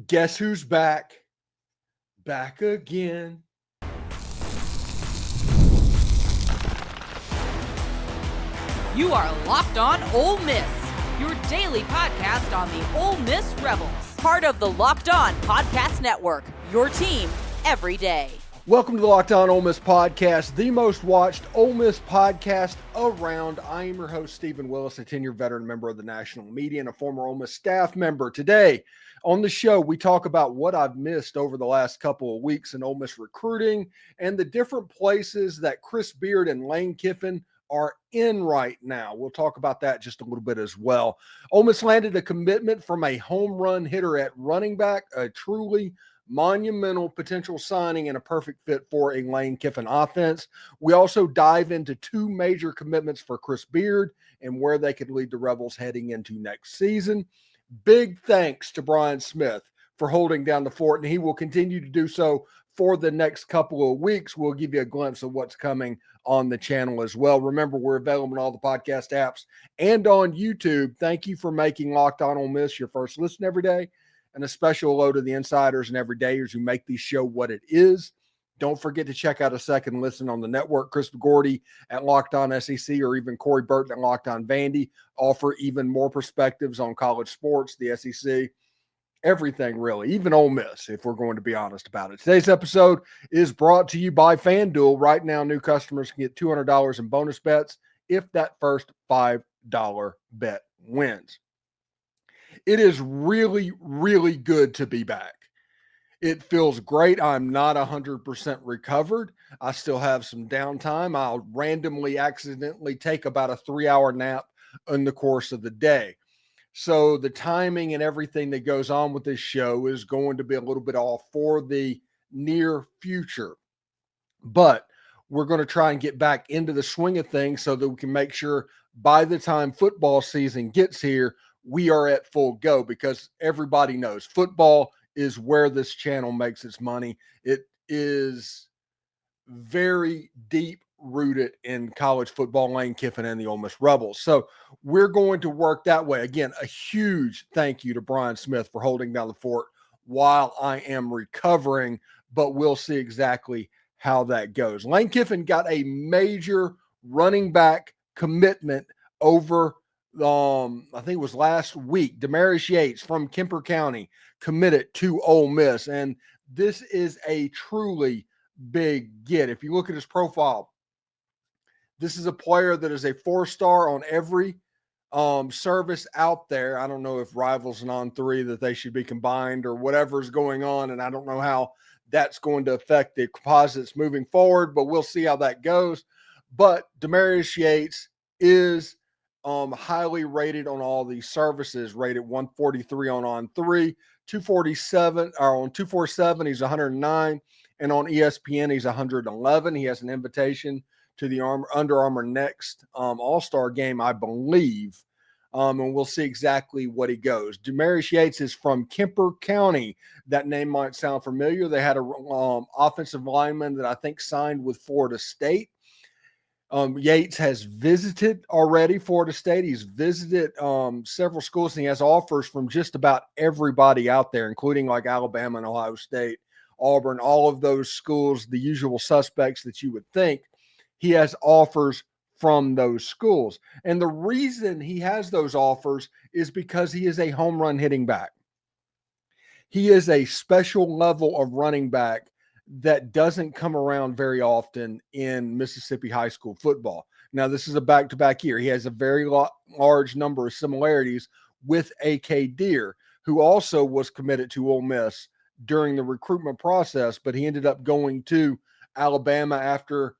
Guess who's back? Back again. You are Locked On Ole Miss, your daily podcast on the Ole Miss Rebels. Part of the Locked On Podcast Network, your team every day. Welcome to the Locked On Ole Miss podcast, the most watched Ole Miss podcast around. I am your host, Steven Willis, a 10-year veteran member of the national media and a former Ole Miss staff member. Today on the show, we talk about what I've missed over the last couple of weeks in Ole Miss recruiting and the different places that Chris Beard and Lane Kiffin are in right now. We'll talk about that just a little bit as well. Ole Miss landed a commitment from a home run hitter at running back, a truly monumental potential signing and a perfect fit for a Lane Kiffin offense. We also dive into two major commitments for Chris Beard and where they could lead the Rebels heading into next season. Big thanks to Brian Smith for holding down the fort, and he will continue to do so for the next couple of weeks. We'll give you a glimpse of what's coming on the channel as well. Remember, we're available on all the podcast apps and on YouTube. Thank you for making Locked On Ole Miss your first listen every day. And a special hello to the insiders and everydayers who make this show what it is. Don't forget to check out a second listen on the network. Chris Gordy at Locked On SEC or even Corey Burton at Locked On Vandy offer even more perspectives on college sports, the SEC, everything really, even Ole Miss, if we're going to be honest about it. Today's episode is brought to you by FanDuel. Right now, new customers can get $200 in bonus bets if that first $5 bet wins. It is really, really good to be back. It feels great. I'm not 100% recovered. I still have some downtime. I'll randomly, accidentally take about a 3-hour nap in the course of the day. So the timing and everything that goes on with this show is going to be a little bit off for the near future. But we're going to try and get back into the swing of things so that we can make sure by the time football season gets here, we are at full go, because everybody knows football is where this channel makes its money. It is very deep rooted in college football, Lane Kiffin and the Ole Miss Rebels. So we're going to work that way. Again, a huge thank you to Brian Smith for holding down the fort while I am recovering, but we'll see exactly how that goes. Lane Kiffin got a major running back commitment over I think it was last week. Damarius Yates from Kemper County committed to Ole Miss, and this is a truly big get. If you look at his profile, this is a player that is a 4-star on every service out there. I don't know if Rivals and On3 that they should be combined or whatever's going on, and I don't know how that's going to affect the composites moving forward, but we'll see how that goes. But Damarius Yates is highly rated on all these services, rated 143 on On3, 247 or on 247 he's 109, and on ESPN he's 111. He has an invitation to the Under Armour Next All-Star game, I believe, and we'll see exactly what he goes. Damarius Yates is from Kemper County. That name might sound familiar. They had a offensive lineman that I think signed with Florida State. Yates has visited already Florida State. He's visited several schools, and he has offers from just about everybody out there, including like Alabama and Ohio State, Auburn, all of those schools, the usual suspects that you would think. He has offers from those schools. And the reason he has those offers is because he is a home run hitting back. He is a special level of running back that doesn't come around very often in Mississippi high school football. Now, this is a back-to-back year. He has a very large number of similarities with A.K. Deer, who also was committed to Ole Miss during the recruitment process, but he ended up going to Alabama after,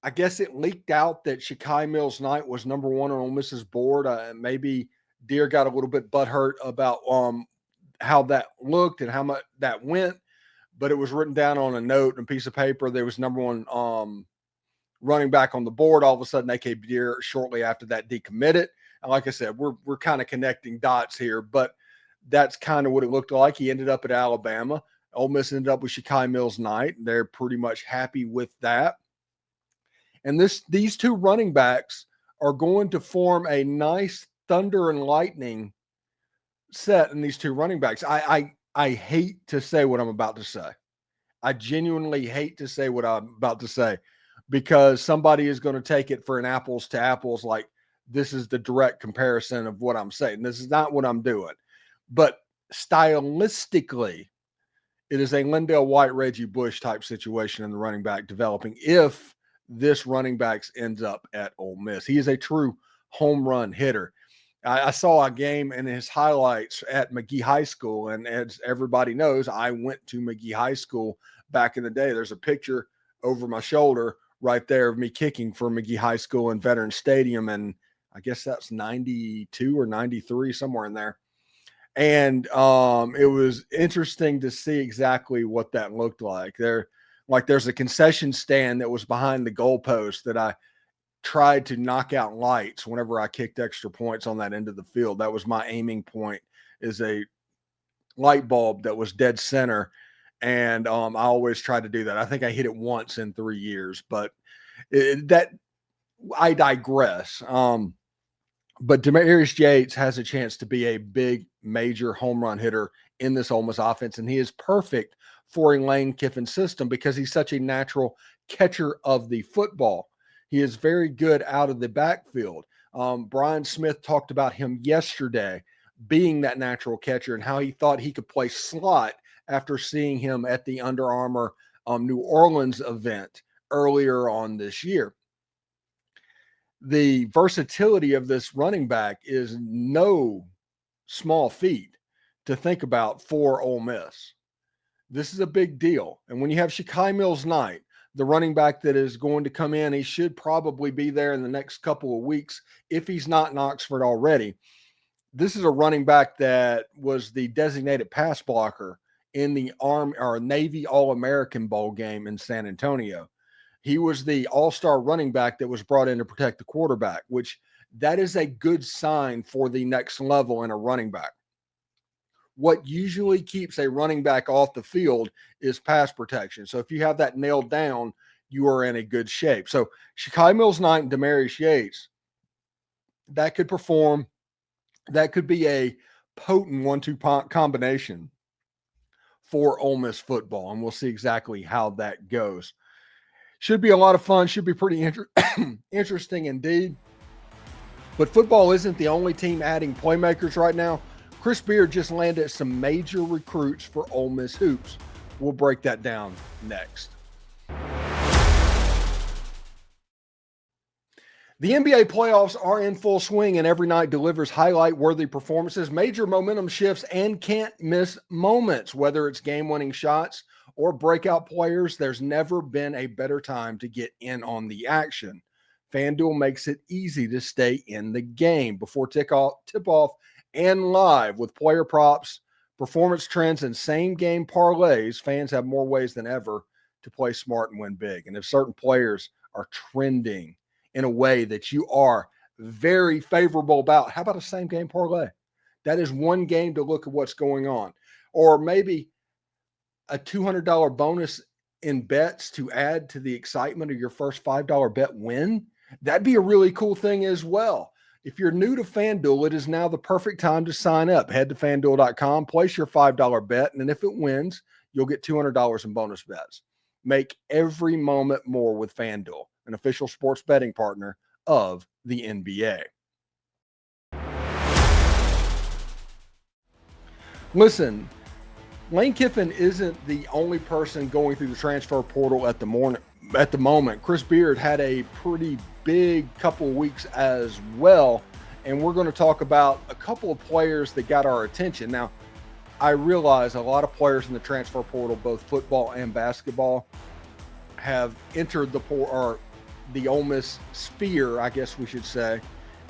I guess it leaked out that Shekail Mills-Knight was number one on Ole Miss's board. Maybe Deer got a little bit butthurt about how that looked and how much that went. But it was written down on a note and a piece of paper. There was number one running back on the board. All of a sudden, A.K. Deer shortly after that decommitted. And like I said, we're kind of connecting dots here, but that's kind of what it looked like. He ended up at Alabama. Ole Miss ended up with Shekail Mills-Knight. They're pretty much happy with that. And these two running backs are going to form a nice thunder and lightning set in these two running backs. I I hate to say what I'm about to say. I genuinely hate to say what I'm about to say because somebody is going to take it for an apples to apples, like this is the direct comparison of what I'm saying. This is not what I'm doing. But stylistically, it is a Lendale White, Reggie Bush type situation in the running back developing if this running back ends up at Ole Miss. He is a true home run hitter. I saw a game in his highlights at McGee High School, and as everybody knows, I went to McGee High School back in the day. There's a picture over my shoulder right there of me kicking for McGee High School in Veterans Stadium, and I guess that's 92 or 93, somewhere in there. And it was interesting to see exactly what that looked like. There's a concession stand that was behind the goalpost that I tried to knock out lights whenever I kicked extra points on that end of the field. That was my aiming point, is a light bulb that was dead center. And I always try to do that. I think I hit it once in 3 years, but I digress. But Damarius Yates has a chance to be a big, major home run hitter in this Ole Miss offense, and he is perfect for a Lane Kiffin system because he's such a natural catcher of the football. He is very good out of the backfield. Brian Smith talked about him yesterday being that natural catcher and how he thought he could play slot after seeing him at the Under Armour New Orleans event earlier on this year. The versatility of this running back is no small feat to think about for Ole Miss. This is a big deal. And when you have Shekail Mills-Knight, the running back that is going to come in, he should probably be there in the next couple of weeks if he's not in Oxford already. This is a running back that was the designated pass blocker in the Navy All-American Bowl game in San Antonio. He was the all-star running back that was brought in to protect the quarterback, which that is a good sign for the next level in a running back. What usually keeps a running back off the field is pass protection. So if you have that nailed down, you are in a good shape. So Shekail Mills-Knight and Damarius Yates, that could perform. That could be a potent 1-2 combination for Ole Miss football, and we'll see exactly how that goes. Should be a lot of fun. Should be pretty interesting indeed. But football isn't the only team adding playmakers right now. Chris Beard just landed some major recruits for Ole Miss hoops. We'll break that down next. The NBA playoffs are in full swing, and every night delivers highlight-worthy performances, major momentum shifts, and can't-miss moments. Whether it's game-winning shots or breakout players, there's never been a better time to get in on the action. FanDuel makes it easy to stay in the game before tip-off and live with player props, performance trends, and same-game parlays. Fans have more ways than ever to play smart and win big. And if certain players are trending in a way that you are very favorable about, how about a same-game parlay? That is one game to look at what's going on. Or maybe a $200 bonus in bets to add to the excitement of your first $5 bet win. That'd be a really cool thing as well. If you're new to FanDuel, it is now the perfect time to sign up. Head to FanDuel.com, place your $5 bet, and if it wins, you'll get $200 in bonus bets. Make every moment more with FanDuel, an official sports betting partner of the NBA. Listen, Lane Kiffin isn't the only person going through the transfer portal at the moment. Chris Beard had a pretty big couple of weeks as well, and we're going to talk about a couple of players that got our attention. Now, I realize a lot of players in the transfer portal, both football and basketball, have entered the Ole Miss sphere, I guess we should say,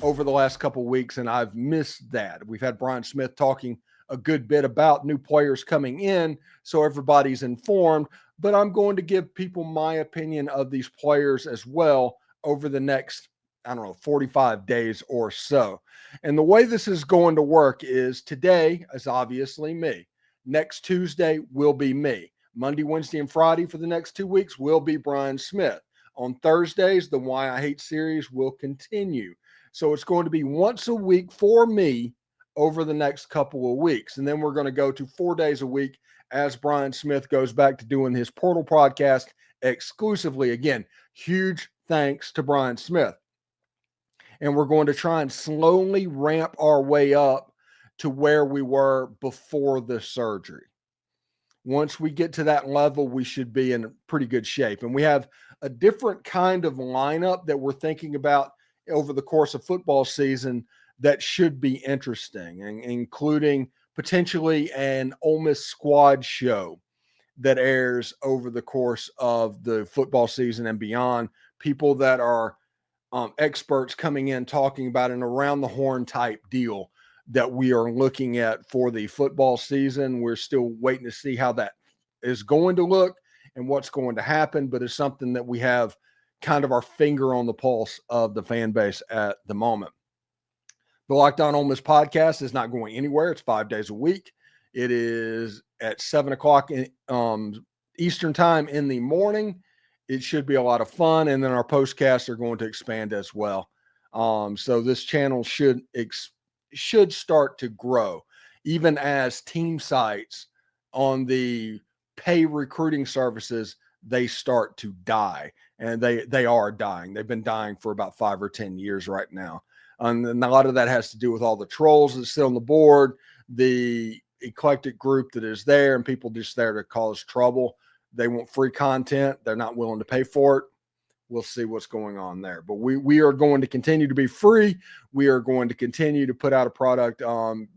over the last couple of weeks, and I've missed that. We've had Brian Smith talking a good bit about new players coming in, so everybody's informed, but I'm going to give people my opinion of these players as well over the next, 45 days or so. And the way this is going to work is today is obviously me. Next Tuesday will be me. Monday, Wednesday, and Friday for the next 2 weeks will be Brian Smith. On Thursdays, the Why I Hate series will continue. So it's going to be once a week for me over the next couple of weeks. And then we're going to go to 4 days a week as Brian Smith goes back to doing his Portal podcast exclusively. Again, huge thanks to Brian Smith. And we're going to try and slowly ramp our way up to where we were before the surgery. Once we get to that level, we should be in pretty good shape. And we have a different kind of lineup that we're thinking about over the course of football season that should be interesting, and including potentially an Ole Miss squad show that airs over the course of the football season and beyond. People that are experts coming in talking about an around the horn type deal that we are looking at for the football season. We're still waiting to see how that is going to look and what's going to happen, but it's something that we have kind of our finger on the pulse of the fan base at the moment. The Locked On Ole Miss podcast is not going anywhere. It's 5 days a week. It is at 7 o'clock Eastern time in the morning. It should be a lot of fun. And then our postcasts are going to expand as well. So this channel should start to grow, even as team sites on the pay recruiting services, they start to die. And they are dying. They've been dying for about 5 or 10 years right now. And a lot of that has to do with all the trolls that sit on the board, the eclectic group that is there, and people just there to cause trouble. They want free content. They're not willing to pay for it. We'll see what's going on there. But we are going to continue to be free. We are going to continue to put out a product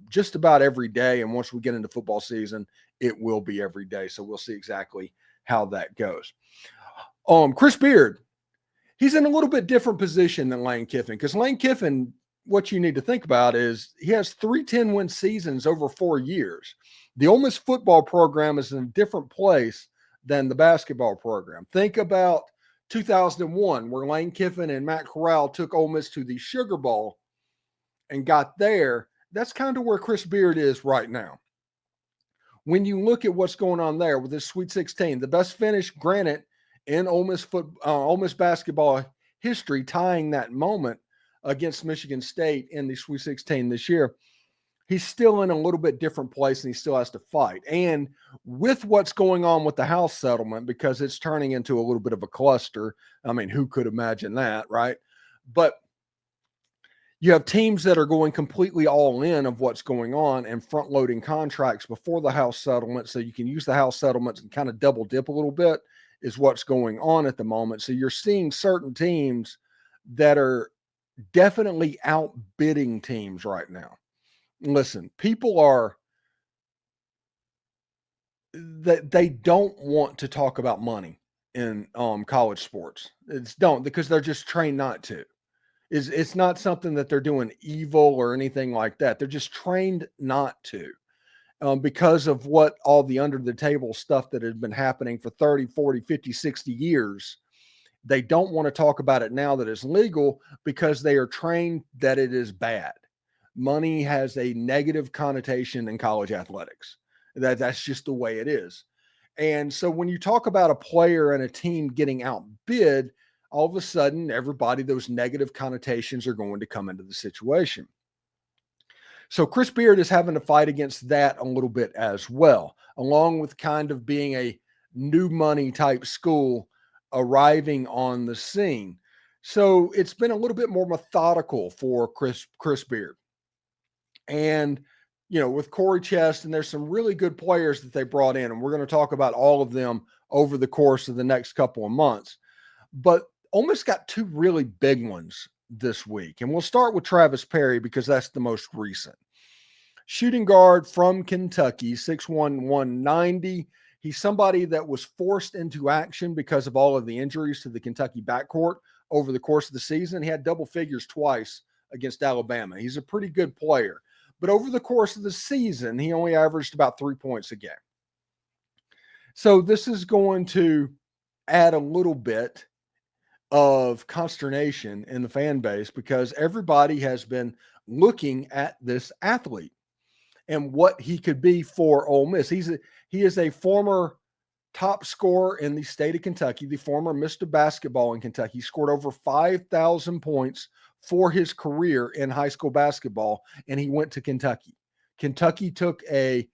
just about every day. And once we get into football season, it will be every day. So we'll see exactly how that goes. Chris Beard, he's in a little bit different position than Lane Kiffin, because Lane Kiffin, what you need to think about is he has 3 10-win seasons over 4 years. The Ole Miss football program is in a different place than the basketball program. Think about 2001, where Lane Kiffin and Matt Corral took Ole Miss to the Sugar Bowl and got there. That's kind of where Chris Beard is right now. When you look at what's going on there with this Sweet 16, the best finish, granted, in Ole Miss basketball history, tying that moment against Michigan State in the Sweet 16 this year, he's still in a little bit different place, and he still has to fight. And with what's going on with the House settlement, because it's turning into a little bit of a cluster, I mean, who could imagine that, right? But you have teams that are going completely all in of what's going on and front-loading contracts before the House settlement, so you can use the House settlements and kind of double dip a little bit, is what's going on at the moment. So you're seeing certain teams that are definitely outbidding teams right now. Listen, people are that they don't want to talk about money in college sports. Because they're just trained not to. It's not something that they're doing evil or anything like that. They're just trained not to. Because of what all the under the table stuff that has been happening for 30, 40, 50, 60 years. They don't want to talk about it now that it's legal, because they are trained that it is bad. Money has a negative connotation in college athletics. That's just the way it is. And so when you talk about a player and a team getting outbid, all of a sudden, everybody, those negative connotations are going to come into the situation. So Chris Beard is having to fight against that a little bit as well, along with kind of being a new money type school arriving on the scene. So it's been a little bit more methodical for Chris Beard. And, with Corey Chest, and there's some really good players that they brought in, and we're going to talk about all of them over the course of the next couple of months. But Ole Miss got 2 really big ones this week. And we'll start with Travis Perry, because that's the most recent. Shooting guard from Kentucky, 6'1", 190. He's somebody that was forced into action because of all of the injuries to the Kentucky backcourt over the course of the season. He had double figures twice against Alabama. He's a pretty good player. But over the course of the season, he only averaged about 3 points a game. So this is going to add a little bit of consternation in the fan base, because everybody has been looking at this athlete and what he could be for Ole Miss. He is a former top scorer in the state of Kentucky, the former Mr. Basketball in Kentucky. He scored over 5,000 points for his career in high school basketball, and he went to Kentucky. Kentucky took a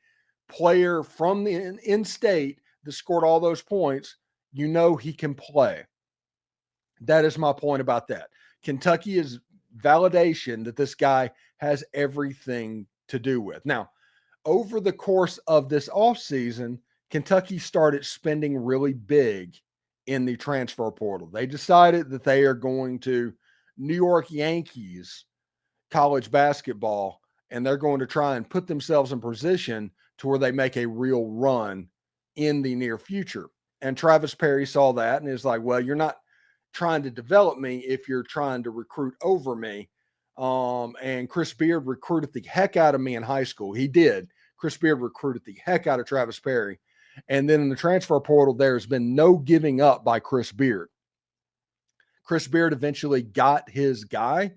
player from the in-state that scored all those points. You know he can play. That is my point about that. Kentucky is validation that this guy has everything to do with. Now, over the course of this offseason, Kentucky started spending really big in the transfer portal. They decided that they are going to New York Yankees college basketball, and they're going to try and put themselves in position to where they make a real run in the near future. And Travis Perry saw that and is like, well, you're not trying to develop me if you're trying to recruit over me. And Chris Beard recruited the heck out of me in high school. He did. Chris Beard recruited the heck out of Travis Perry. And then in the transfer portal, there's been no giving up by Chris Beard. Chris Beard eventually got his guy.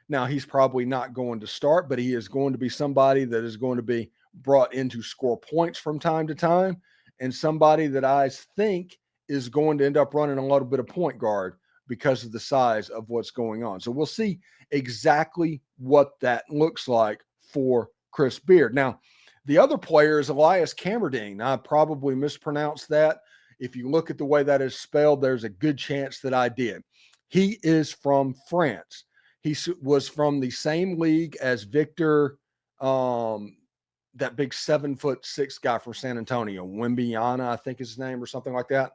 Now, he's probably not going to start, but he is going to be somebody that is going to be brought in to score points from time to time, and somebody that I think is going to end up running a little bit of point guard because of the size of what's going on. So we'll see exactly what that looks like for Chris Beard. Now, the other player is Ilias Kamardine. I probably mispronounced that. If you look at the way that is spelled, there's a good chance that I did. He is from France. He was from the same league as Victor, that big 7'6" guy from San Antonio, Wimbiana, I think is his name, or something like that.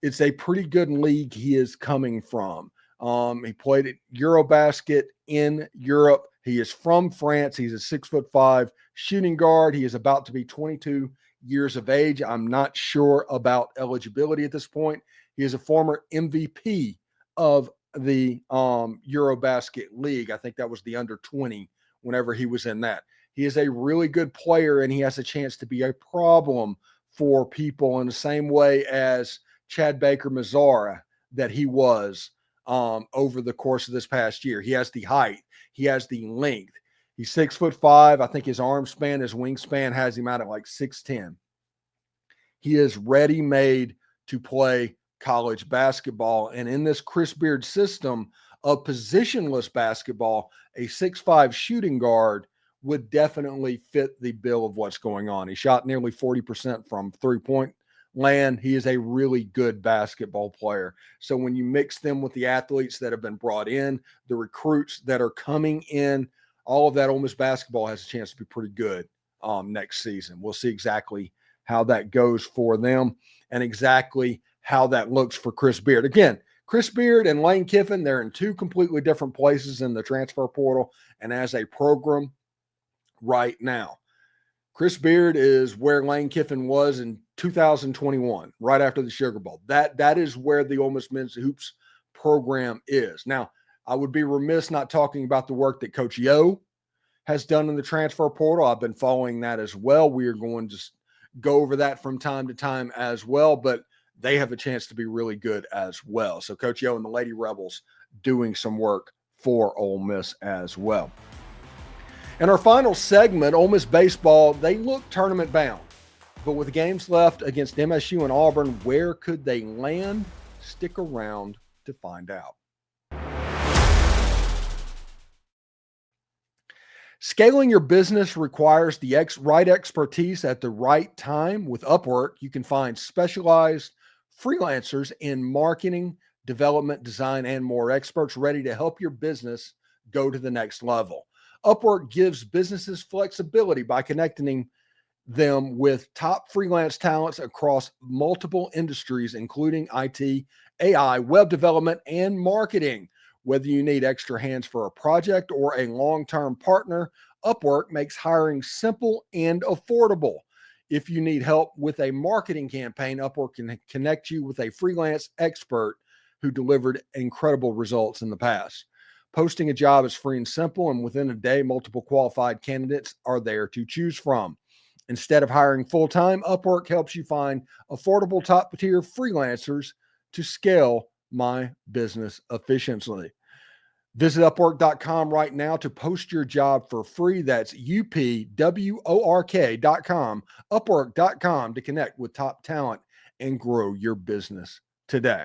It's a pretty good league he is coming from. He played at Eurobasket in Europe. He is from France. He's a 6'5" shooting guard. He is about to be 22 years of age. I'm not sure about eligibility at this point. He is a former MVP of the Eurobasket League. I think that was the under 20 whenever he was in that. He is a really good player, and he has a chance to be a problem for people in the same way as Chad Baker-Mazara that he was over the course of this past year. He has the height. He has the length. He's 6'5". I think his arm span, his wingspan has him out at like 6'10". He is ready-made to play college basketball. And in this Chris Beard system of positionless basketball, a 6'5" shooting guard would definitely fit the bill of what's going on. He shot nearly 40% from three-point land. He is a really good basketball player. So when you mix them with the athletes that have been brought in, the recruits that are coming in, all of that, Ole Miss basketball has a chance to be pretty good next season. We'll see exactly how that goes for them and exactly how that looks for Chris Beard. Again, Chris Beard and Lane Kiffin, they're in two completely different places in the transfer portal and as a program right now. Chris Beard is where Lane Kiffin was in 2021, right after the Sugar Bowl. That is where the Ole Miss men's hoops program is. Now, I would be remiss not talking about the work that Coach Yo has done in the transfer portal. I've been following that as well. We are going to go over that from time to time as well, but they have a chance to be really good as well. So Coach Yo and the Lady Rebels doing some work for Ole Miss as well. In our final segment, Ole Miss baseball, they look tournament bound, but with games left against MSU and Auburn, where could they land? Stick around to find out. Scaling your business requires the right expertise at the right time. With Upwork, you can find specialized freelancers in marketing, development, design, and more, experts ready to help your business go to the next level. Upwork gives businesses flexibility by connecting them with top freelance talents across multiple industries, including IT, AI, web development, and marketing. Whether you need extra hands for a project or a long-term partner, Upwork makes hiring simple and affordable. If you need help with a marketing campaign, Upwork can connect you with a freelance expert who delivered incredible results in the past. Posting a job is free and simple, and within a day, multiple qualified candidates are there to choose from. Instead of hiring full-time, Upwork helps you find affordable top-tier freelancers to scale my business efficiently. Visit Upwork.com right now to post your job for free. That's UPWORK.com, Upwork.com to connect with top talent and grow your business today.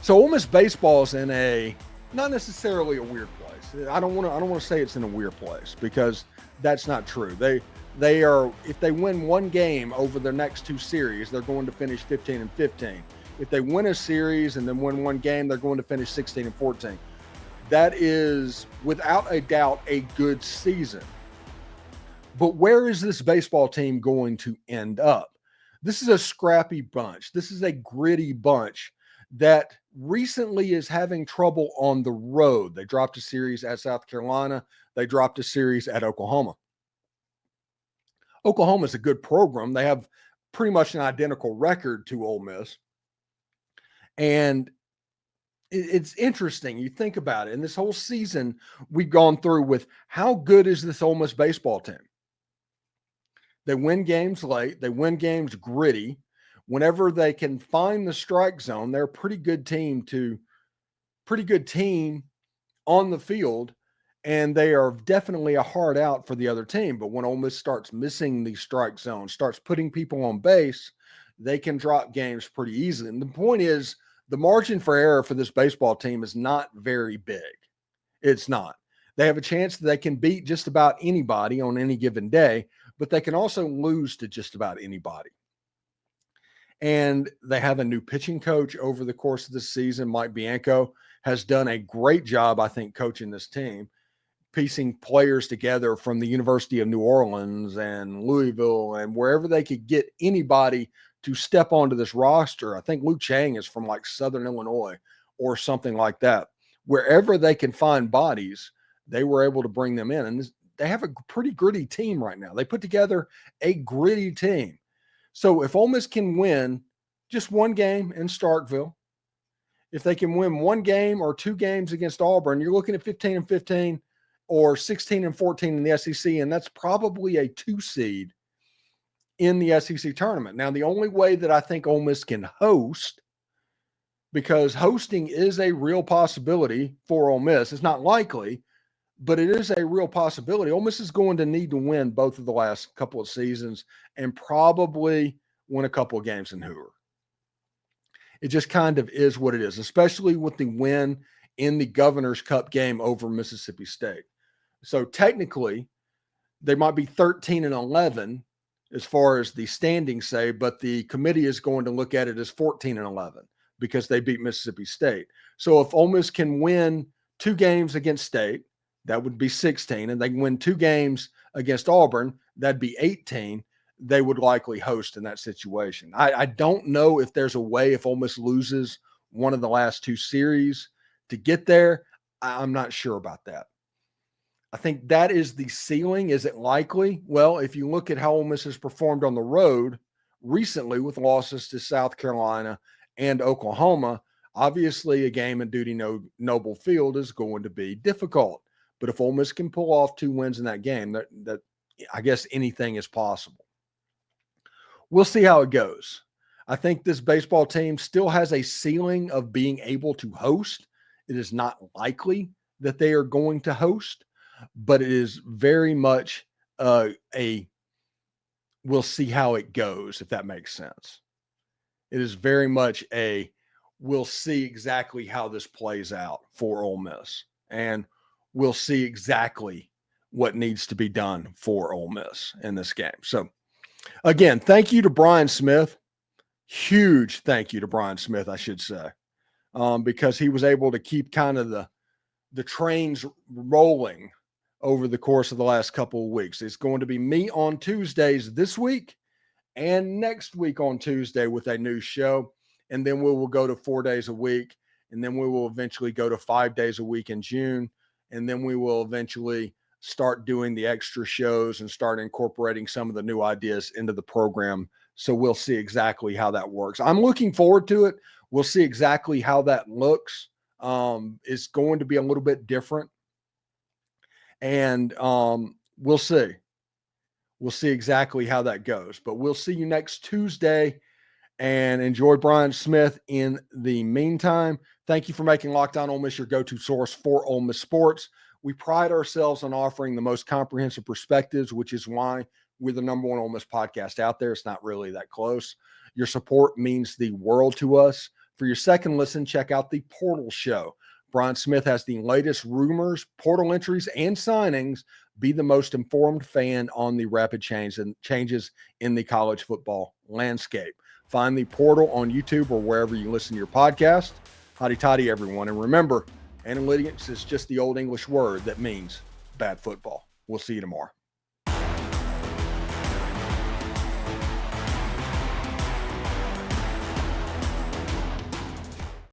So Ole Miss baseball is in a, not necessarily a weird place. I don't want to say it's in a weird place, because that's not true. They are, if they win one game over their next two series, they're going to finish 15-15. If they win a series and then win one game, they're going to finish 16-14. That is, without a doubt, a good season. But where is this baseball team going to end up? This is a scrappy bunch. This is a gritty bunch that recently is having trouble on the road. They dropped a series at South Carolina. They dropped a series at Oklahoma. Oklahoma is a good program. They have pretty much an identical record to Ole Miss. And it's interesting. You think about it. And this whole season we've gone through with, how good is this Ole Miss baseball team? They win games late. They win games gritty. Whenever they can find the strike zone, they're a pretty good team on the field, and they are definitely a hard out for the other team. But when Ole Miss starts missing the strike zone, starts putting people on base, they can drop games pretty easily. And the point is, the margin for error for this baseball team is not very big. It's not. They have a chance that they can beat just about anybody on any given day, but they can also lose to just about anybody. And they have a new pitching coach over the course of this season. Mike Bianco has done a great job, I think, coaching this team, piecing players together from the University of New Orleans and Louisville and wherever they could get anybody to step onto this roster. I think Luke Chang is from like Southern Illinois or something like that. Wherever they can find bodies, they were able to bring them in. And they have a pretty gritty team right now. They put together a gritty team. So if Ole Miss can win just one game in Starkville, if they can win one game or two games against Auburn, you're looking at 15-15 or 16-14 in the SEC, and that's probably a 2 seed in the SEC tournament. Now, the only way that I think Ole Miss can host, because hosting is a real possibility for Ole Miss, it's not likely, but it is a real possibility. Ole Miss is going to need to win both of the last couple of seasons and probably win a couple of games in Hoover. It just kind of is what it is, especially with the win in the Governor's Cup game over Mississippi State. So technically, they might be 13-11 as far as the standings say, but the committee is going to look at it as 14-11 because they beat Mississippi State. So if Ole Miss can win 2 games against State, that would be 16, and they can win 2 games against Auburn, that'd be 18. They would likely host in that situation. I don't know if there's a way, if Ole Miss loses one of the last 2 series, to get there. I'm not sure about that. I think that is the ceiling. Is it likely? Well, if you look at how Ole Miss has performed on the road recently with losses to South Carolina and Oklahoma, obviously a game in Duty Noble Field is going to be difficult. But if Ole Miss can pull off 2 wins in that game, that I guess anything is possible. We'll see how it goes. I think this baseball team still has a ceiling of being able to host. It is not likely that they are going to host, but it is very much we'll see how it goes, if that makes sense. It is very much we'll see exactly how this plays out for Ole Miss. And we'll see exactly what needs to be done for Ole Miss in this game. So, again, thank you to Brian Smith. Huge thank you to Brian Smith, I should say, because he was able to keep kind of the trains rolling over the course of the last couple of weeks. It's going to be me on Tuesdays this week and next week on Tuesday with a new show. And then we will go to 4 days a week. And then we will eventually go to 5 days a week in June. And then we will eventually start doing the extra shows and start incorporating some of the new ideas into the program. So we'll see exactly how that works. I'm looking forward to it. We'll see exactly how that looks. It's going to be a little bit different. And we'll see. We'll see exactly how that goes. But we'll see you next Tuesday. And enjoy Brian Smith in the meantime. Thank you for making Locked On Ole Miss your go-to source for Ole Miss sports. We pride ourselves on offering the most comprehensive perspectives, which is why we're the #1 Ole Miss podcast out there. It's not really that close. Your support means the world to us. For your second listen, check out the Portal Show. Brian Smith has the latest rumors, portal entries, and signings. Be the most informed fan on the rapid changes in the college football landscape. Find the Portal on YouTube or wherever you listen to your podcast. Hotty toddy, everyone. And remember, analytics is just the old English word that means bad football. We'll see you tomorrow.